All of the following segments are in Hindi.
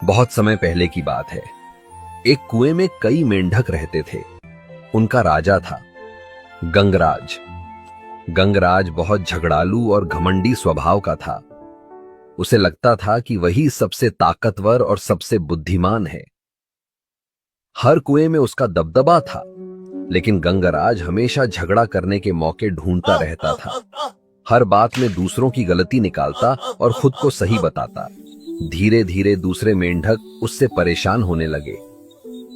बहुत समय पहले की बात है। एक कुएं में कई मेंढक रहते थे। उनका राजा था गंगराज। गंगराज बहुत झगड़ालू और घमंडी स्वभाव का था। उसे लगता था कि वही सबसे ताकतवर और सबसे बुद्धिमान है। हर कुएं में उसका दबदबा था, लेकिन गंगराज हमेशा झगड़ा करने के मौके ढूंढता रहता था। हर बात में दूसरों की गलती निकालता और खुद को सही बताता। धीरे धीरे दूसरे मेंढक उससे परेशान होने लगे,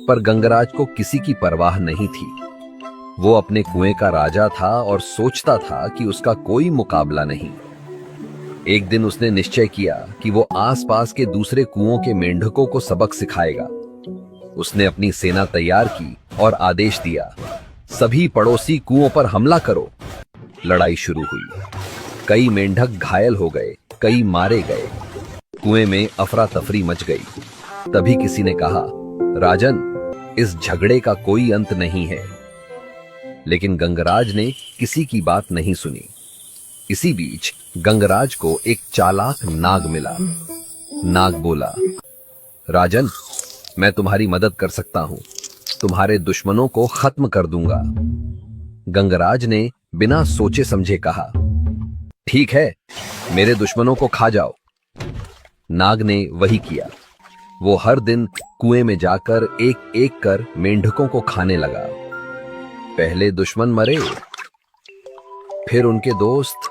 पर गंगराज को किसी की परवाह नहीं थी। वो अपने कुएं का राजा था और सोचता था कि उसका कोई मुकाबला नहीं। एक दिन उसने निश्चय किया कि वो आसपास के दूसरे कुओं के मेंढकों को सबक सिखाएगा। उसने अपनी सेना तैयार की और आदेश दिया, सभी पड़ोसी कुओं पर हमला करो। लड़ाई शुरू हुई। कई मेंढक घायल हो गए, कई मारे गए। कुएं में अफरा तफरी मच गई। तभी किसी ने कहा, राजन, इस झगड़े का कोई अंत नहीं है। लेकिन गंगराज ने किसी की बात नहीं सुनी। इसी बीच गंगराज को एक चालाक नाग मिला। नाग बोला, राजन, मैं तुम्हारी मदद कर सकता हूं। तुम्हारे दुश्मनों को खत्म कर दूंगा। गंगराज ने बिना सोचे समझे कहा, ठीक है, मेरे दुश्मनों को खा जाओ। नाग ने वही किया। वो हर दिन कुएं में जाकर एक एक कर मेंढकों को खाने लगा। पहले दुश्मन मरे, फिर उनके दोस्त,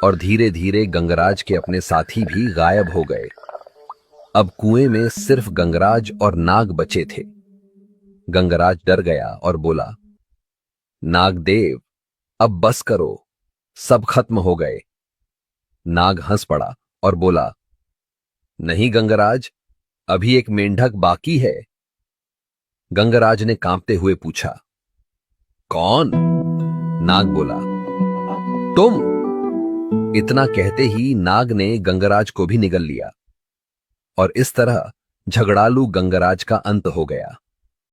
और धीरे धीरे गंगराज के अपने साथी भी गायब हो गए। अब कुएं में सिर्फ गंगराज और नाग बचे थे। गंगराज डर गया और बोला, नागदेव, अब बस करो, सब खत्म हो गए। नाग हंस पड़ा और बोला, नहीं गंगराज, अभी एक मेंढक बाकी है। गंगराज ने कांपते हुए पूछा, कौन? नाग बोला, तुम। इतना कहते ही नाग ने गंगराज को भी निगल लिया, और इस तरह झगड़ालू गंगराज का अंत हो गया।